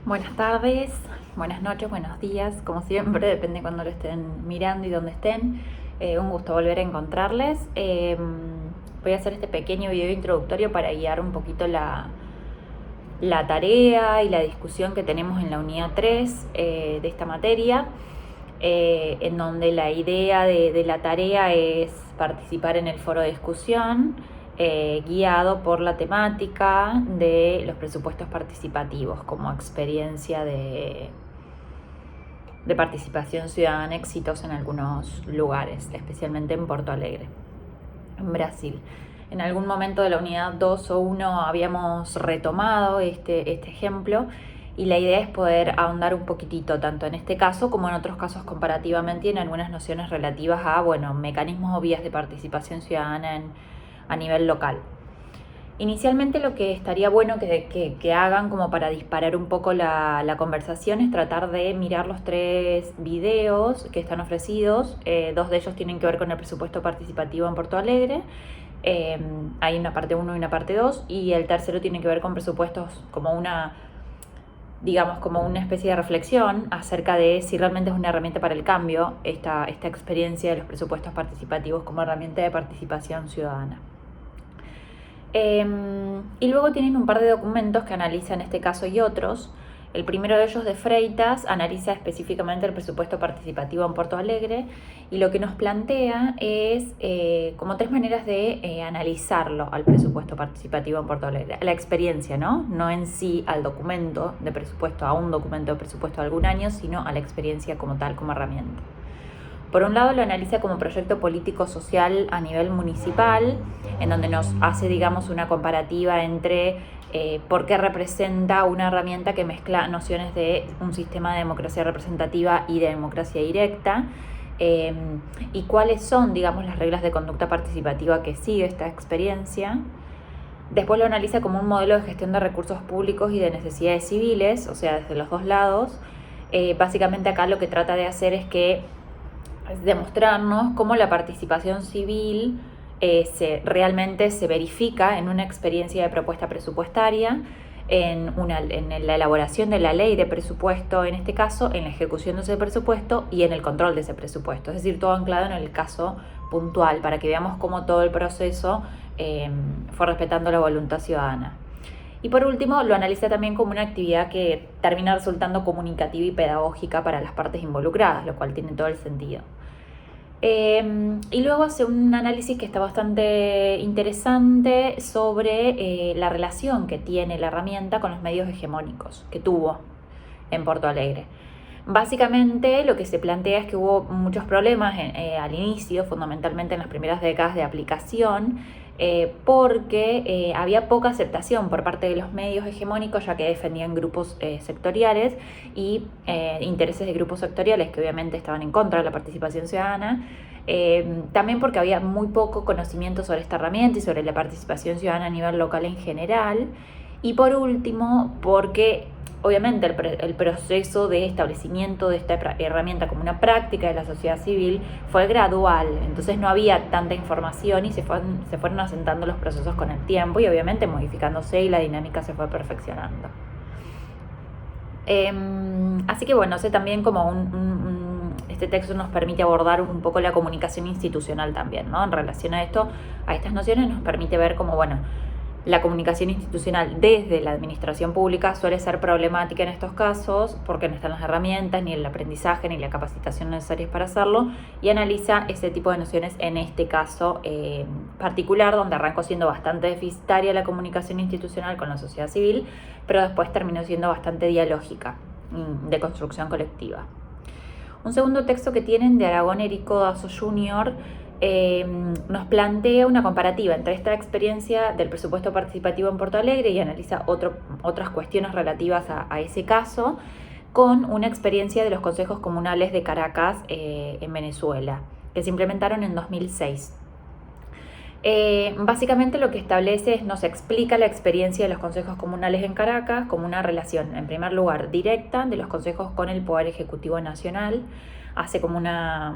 Buenas tardes, buenas noches, buenos días, como siempre, depende cuando lo estén mirando y dónde estén. Un gusto volver a encontrarles. Voy a hacer este pequeño video introductorio para guiar un poquito la tarea y la discusión que tenemos en la unidad 3 de esta materia, en donde la idea de la tarea es participar en el foro de discusión, guiado por la temática de los presupuestos participativos como experiencia de participación ciudadana exitosa en algunos lugares, especialmente en Porto Alegre, en Brasil. En algún momento de la unidad 2 o 1 habíamos retomado este ejemplo y la idea es poder ahondar un poquitito, tanto en este caso como en otros casos comparativamente, y en algunas nociones relativas a mecanismos o vías de participación ciudadana a nivel local. Inicialmente lo que estaría bueno que hagan como para disparar un poco la conversación es tratar de mirar los 3 videos que están ofrecidos. 2 de ellos tienen que ver con el presupuesto participativo en Porto Alegre. Hay una parte 1 y una parte 2, y el tercero tiene que ver con presupuestos como una especie de reflexión acerca de si realmente es una herramienta para el cambio esta experiencia de los presupuestos participativos como herramienta de participación ciudadana. Y luego tienen un par de documentos que analizan este caso y otros. El primero de ellos, de Freitas, analiza específicamente el presupuesto participativo en Porto Alegre, y lo que nos plantea es como 3 maneras de analizarlo al presupuesto participativo en Porto Alegre. La experiencia, no en sí al documento de presupuesto, a un documento de presupuesto de algún año, sino a la experiencia como tal, como herramienta. Por un lado, lo analiza como proyecto político-social a nivel municipal, en donde nos hace, una comparativa entre por qué representa una herramienta que mezcla nociones de un sistema de democracia representativa y de democracia directa, y cuáles son, las reglas de conducta participativa que sigue esta experiencia. Después lo analiza como un modelo de gestión de recursos públicos y de necesidades civiles, o sea, desde los 2 lados. Básicamente acá lo que trata de hacer es demostrarnos cómo la participación civil realmente se verifica en una experiencia de propuesta presupuestaria, en la elaboración de la ley de presupuesto, en este caso, en la ejecución de ese presupuesto y en el control de ese presupuesto. Es decir, todo anclado en el caso puntual, para que veamos cómo todo el proceso fue respetando la voluntad ciudadana. Y por último, lo analiza también como una actividad que termina resultando comunicativa y pedagógica para las partes involucradas, lo cual tiene todo el sentido. Y luego hace un análisis que está bastante interesante sobre la relación que tiene la herramienta con los medios hegemónicos que tuvo en Porto Alegre. Básicamente lo que se plantea es que hubo muchos problemas al inicio, fundamentalmente en las primeras décadas de aplicación, porque había poca aceptación por parte de los medios hegemónicos, ya que defendían grupos sectoriales y intereses de grupos sectoriales que obviamente estaban en contra de la participación ciudadana. También porque había muy poco conocimiento sobre esta herramienta y sobre la participación ciudadana a nivel local en general. Y por último, porque obviamente el proceso de establecimiento de esta herramienta como una práctica de la sociedad civil fue gradual, entonces no había tanta información y se fueron asentando los procesos con el tiempo y obviamente modificándose, y la dinámica se fue perfeccionando. Así que ese también como este texto nos permite abordar un poco la comunicación institucional también, ¿no? En relación a estas nociones nos permite ver cómo, la comunicación institucional desde la administración pública suele ser problemática en estos casos porque no están las herramientas, ni el aprendizaje, ni la capacitación necesarias para hacerlo, y analiza ese tipo de nociones en este caso particular, donde arrancó siendo bastante deficitaria la comunicación institucional con la sociedad civil, pero después terminó siendo bastante dialógica, de construcción colectiva. Un segundo texto que tienen, de Aragón Erico Dazo Jr., nos plantea una comparativa entre esta experiencia del presupuesto participativo en Porto Alegre, y analiza otras cuestiones relativas a ese caso, con una experiencia de los consejos comunales de Caracas en Venezuela, que se implementaron en 2006. Básicamente lo que establece nos explica la experiencia de los consejos comunales en Caracas como una relación, en primer lugar, directa de los consejos con el Poder Ejecutivo Nacional. Hace como una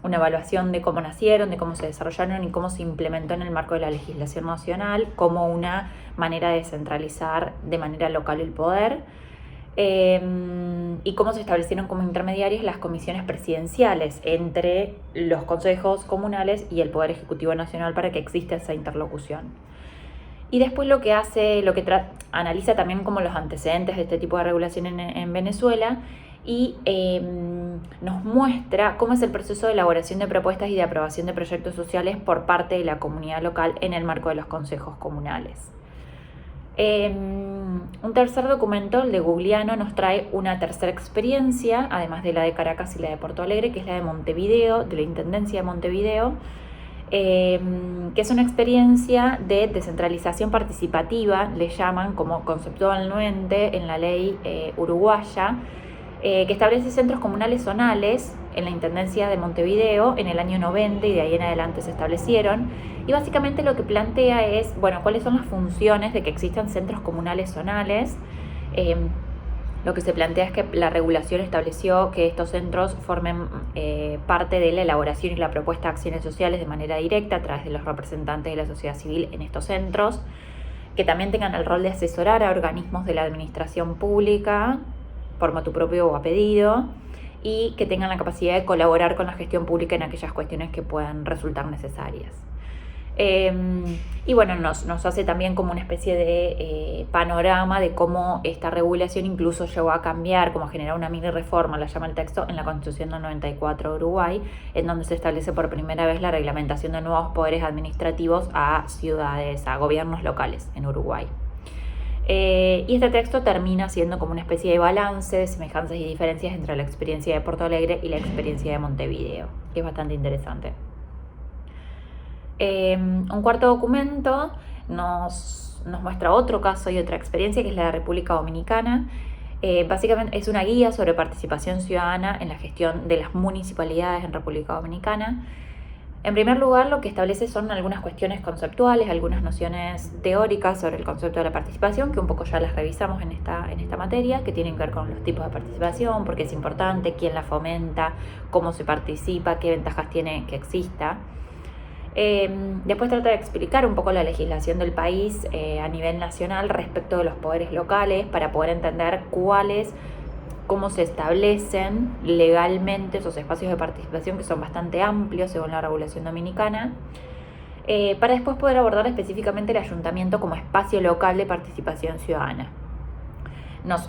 evaluación de cómo nacieron, de cómo se desarrollaron y cómo se implementó en el marco de la legislación nacional como una manera de centralizar de manera local el poder. y cómo se establecieron como intermediarias las comisiones presidenciales entre los consejos comunales y el Poder Ejecutivo Nacional para que exista esa interlocución. Y después lo que hace, analiza también como los antecedentes de este tipo de regulación en Venezuela y nos muestra cómo es el proceso de elaboración de propuestas y de aprobación de proyectos sociales por parte de la comunidad local en el marco de los consejos comunales. Un tercer documento, el de Gugliano, nos trae una tercera experiencia, además de la de Caracas y la de Porto Alegre, que es la de Montevideo, de la Intendencia de Montevideo, que es una experiencia de descentralización participativa, le llaman como conceptualmente en la ley uruguaya, que establece centros comunales zonales en la Intendencia de Montevideo en el año 90 y de ahí en adelante se establecieron. Y básicamente lo que plantea es, bueno, cuáles son las funciones de que existan centros comunales zonales. Lo que se plantea es que la regulación estableció que estos centros formen parte de la elaboración y la propuesta de acciones sociales de manera directa a través de los representantes de la sociedad civil en estos centros, que también tengan el rol de asesorar a organismos de la administración pública por motu propio o a pedido, y que tengan la capacidad de colaborar con la gestión pública en aquellas cuestiones que puedan resultar necesarias. Y bueno, nos hace también como una especie de panorama de cómo esta regulación incluso llegó a cambiar, como a generar una mini reforma, la llama el texto, en la Constitución del 94 de Uruguay, en donde se establece por primera vez la reglamentación de nuevos poderes administrativos a ciudades, a gobiernos locales en Uruguay. Y este texto termina siendo como una especie de balance de semejanzas y diferencias entre la experiencia de Porto Alegre y la experiencia de Montevideo, que es bastante interesante. Un cuarto documento nos muestra otro caso y otra experiencia, que es la de República Dominicana. Básicamente es una guía sobre participación ciudadana en la gestión de las municipalidades en República Dominicana. En primer lugar, lo que establece son algunas cuestiones conceptuales, algunas nociones teóricas sobre el concepto de la participación, que un poco ya las revisamos en esta materia, que tienen que ver con los tipos de participación, por qué es importante, quién la fomenta, cómo se participa, qué ventajas tiene que exista. Después trata de explicar un poco la legislación del país a nivel nacional respecto de los poderes locales para poder entender cómo se establecen legalmente esos espacios de participación, que son bastante amplios según la regulación dominicana, para después poder abordar específicamente el ayuntamiento como espacio local de participación ciudadana.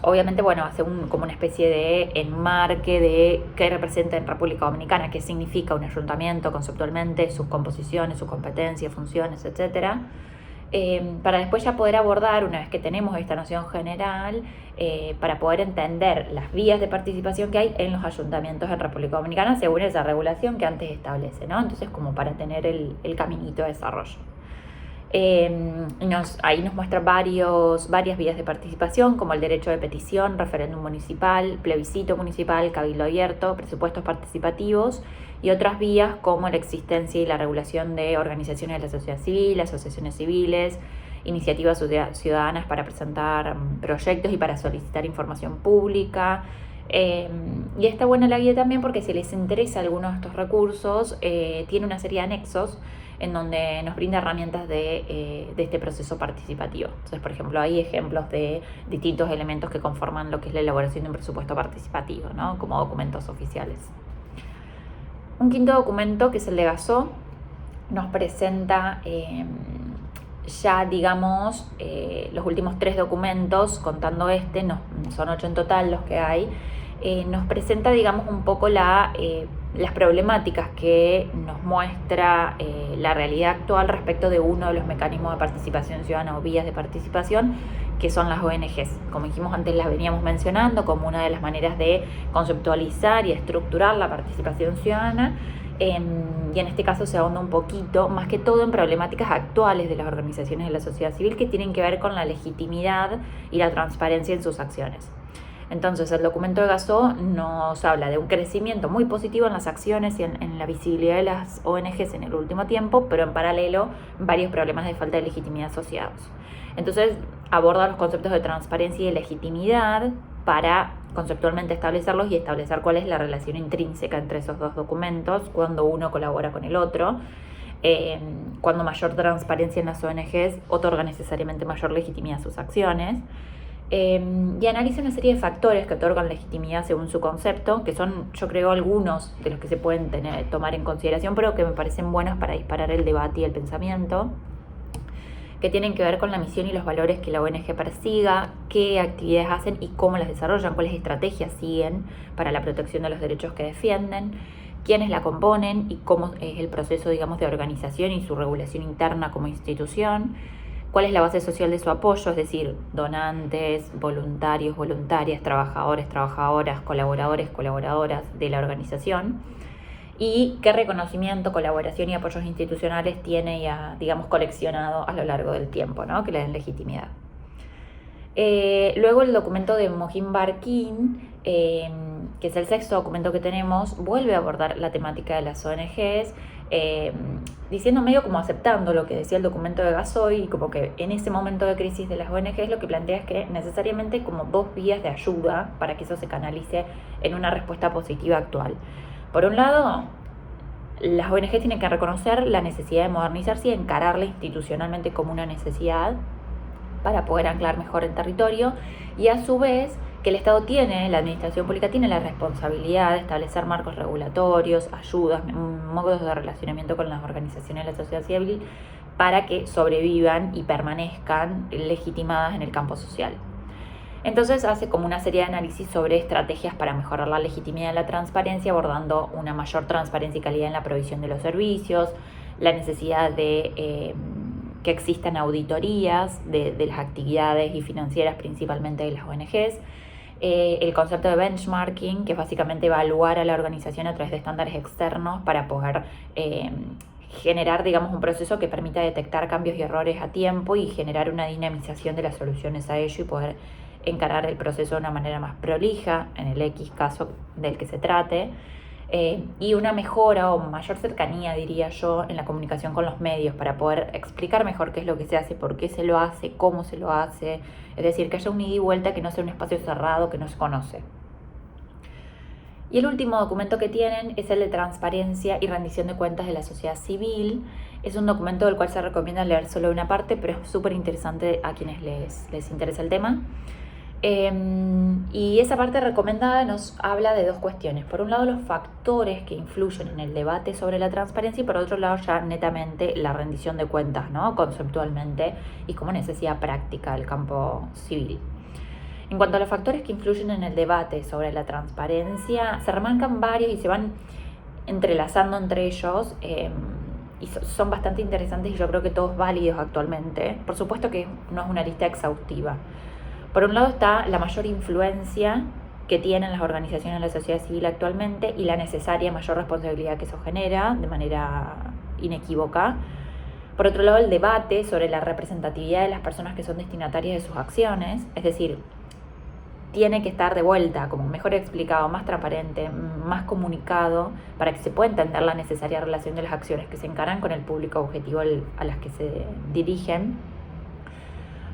Obviamente, hace como una especie de enmarque de qué representa en República Dominicana, qué significa un ayuntamiento conceptualmente, sus composiciones, sus competencias, funciones, etcétera, para después ya poder abordar, una vez que tenemos esta noción general, para poder entender las vías de participación que hay en los ayuntamientos en República Dominicana según esa regulación que antes establece, ¿no? Entonces, como para tener el caminito de desarrollo. Ahí nos muestra varias vías de participación, como el derecho de petición, referéndum municipal, plebiscito municipal, cabildo abierto, presupuestos participativos, y otras vías como la existencia y la regulación de organizaciones de la sociedad civil, asociaciones civiles, iniciativas ciudadanas para presentar proyectos y para solicitar información pública. Y está buena la guía también porque si les interesa alguno de estos recursos, tiene una serie de anexos en donde nos brinda herramientas de este proceso participativo. Entonces, por ejemplo, hay ejemplos de distintos elementos que conforman lo que es la elaboración de un presupuesto participativo, ¿no? Como documentos oficiales. Un quinto documento, que es el de Gasó, nos presenta ya, digamos, los últimos 3 documentos, contando son 8 en total los que hay. Nos presenta, digamos, un poco las problemáticas que nos muestra la realidad actual respecto de uno de los mecanismos de participación ciudadana o vías de participación, que son las ONGs. Como dijimos antes, las veníamos mencionando como una de las maneras de conceptualizar y estructurar la participación ciudadana, y en este caso se ahonda un poquito, más que todo, en problemáticas actuales de las organizaciones de la sociedad civil que tienen que ver con la legitimidad y la transparencia en sus acciones. Entonces, el documento de Gasó nos habla de un crecimiento muy positivo en las acciones y en la visibilidad de las ONGs en el último tiempo, pero en paralelo varios problemas de falta de legitimidad asociados. Entonces, aborda los conceptos de transparencia y de legitimidad para conceptualmente establecerlos y establecer cuál es la relación intrínseca entre esos dos documentos cuando uno colabora con el otro. Cuando mayor transparencia en las ONGs otorga necesariamente mayor legitimidad a sus acciones. y analiza una serie de factores que otorgan legitimidad según su concepto, que son, yo creo, algunos de los que se pueden tomar en consideración, pero que me parecen buenos para disparar el debate y el pensamiento, que tienen que ver con la misión y los valores que la ONG persiga, qué actividades hacen y cómo las desarrollan, cuáles estrategias siguen para la protección de los derechos que defienden, quiénes la componen y cómo es el proceso, digamos, de organización y su regulación interna como institución, cuál es la base social de su apoyo, es decir, donantes, voluntarios, voluntarias, trabajadores, trabajadoras, colaboradores, colaboradoras de la organización, y qué reconocimiento, colaboración y apoyos institucionales tiene y ha, digamos, coleccionado a lo largo del tiempo, ¿no? Que le den legitimidad. Luego el documento de Mohim Barkin, que es el sexto documento que tenemos, vuelve a abordar la temática de las ONGs, diciendo medio como aceptando lo que decía el documento de Gazoy, y como que en ese momento de crisis de las ONGs lo que plantea es que necesariamente como dos vías de ayuda para que eso se canalice en una respuesta positiva actual. Por un lado, las ONGs tienen que reconocer la necesidad de modernizarse y encararla institucionalmente como una necesidad para poder anclar mejor el territorio, y a su vez que el Estado tiene, la administración pública tiene la responsabilidad de establecer marcos regulatorios, ayudas, modos de relacionamiento con las organizaciones de la sociedad civil para que sobrevivan y permanezcan legitimadas en el campo social. Entonces hace como una serie de análisis sobre estrategias para mejorar la legitimidad y la transparencia, abordando una mayor transparencia y calidad en la provisión de los servicios, la necesidad de que existan auditorías de las actividades y financieras principalmente de las ONGs, el concepto de benchmarking, que es básicamente evaluar a la organización a través de estándares externos para poder generar, digamos, un proceso que permita detectar cambios y errores a tiempo y generar una dinamización de las soluciones a ello y poder encarar el proceso de una manera más prolija en el X caso del que se trate, y una mejora o mayor cercanía, diría yo, en la comunicación con los medios para poder explicar mejor qué es lo que se hace, por qué se lo hace, cómo se lo hace, es decir, que haya un ida y vuelta, que no sea un espacio cerrado que no se conoce. Y el último documento que tienen es el de transparencia y rendición de cuentas de la sociedad civil. Es un documento del cual se recomienda leer solo una parte, pero es súper interesante a quienes les interesa el tema. Y esa parte recomendada nos habla de dos cuestiones. Por un lado, los factores que influyen en el debate sobre la transparencia, y por otro lado, ya netamente la rendición de cuentas, ¿no? Conceptualmente y como necesidad práctica del campo civil. En cuanto a los factores que influyen en el debate sobre la transparencia, se remarcan varios y se van entrelazando entre ellos, y son bastante interesantes y yo creo que todos válidos actualmente. Por supuesto que no es una lista exhaustiva. Por un lado está la mayor influencia que tienen las organizaciones de la sociedad civil actualmente y la necesaria mayor responsabilidad que eso genera de manera inequívoca. Por otro lado, el debate sobre la representatividad de las personas que son destinatarias de sus acciones, es decir, tiene que estar de vuelta, como mejor explicado, más transparente, más comunicado, para que se pueda entender la necesaria relación de las acciones que se encaran con el público objetivo a las que se dirigen.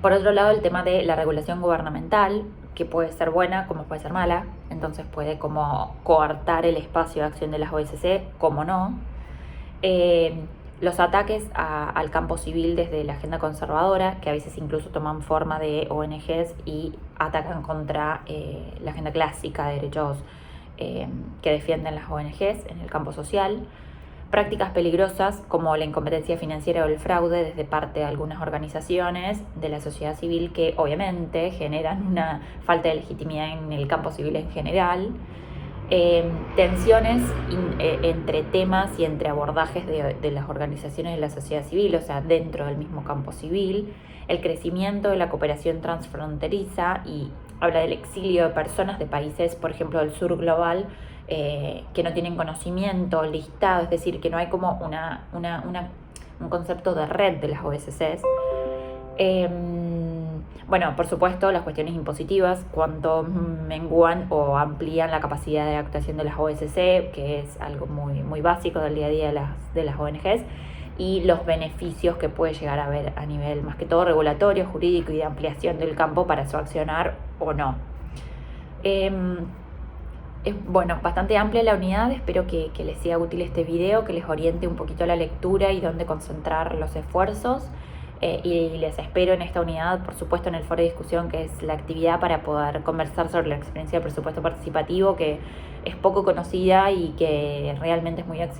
Por otro lado, el tema de la regulación gubernamental, que puede ser buena como puede ser mala, entonces puede como coartar el espacio de acción de las OSC, como no. Los ataques al campo civil desde la agenda conservadora, que a veces incluso toman forma de ONGs y atacan contra la agenda clásica de derechos que defienden las ONGs en el campo social. Prácticas peligrosas como la incompetencia financiera o el fraude desde parte de algunas organizaciones de la sociedad civil que obviamente generan una falta de legitimidad en el campo civil en general. Tensiones entre temas y entre abordajes de las organizaciones de la sociedad civil, o sea, dentro del mismo campo civil, el crecimiento de la cooperación transfronteriza, y habla del exilio de personas de países, por ejemplo, del sur global, que no tienen conocimiento listado, es decir, que no hay como un concepto de red de las OSCs. Bueno, por supuesto, las cuestiones impositivas, cuánto menguan o amplían la capacidad de actuación de las OSC, que es algo muy, muy básico del día a día de las ONGs, y los beneficios que puede llegar a haber a nivel, más que todo, regulatorio, jurídico y de ampliación del campo para su accionar o no. Bueno, bastante amplia la unidad, espero que les sea útil este video, que les oriente un poquito la lectura y dónde concentrar los esfuerzos. y les espero en esta unidad, por supuesto, en el foro de discusión, que es la actividad para poder conversar sobre la experiencia de presupuesto participativo, que es poco conocida y que realmente es muy exitosa.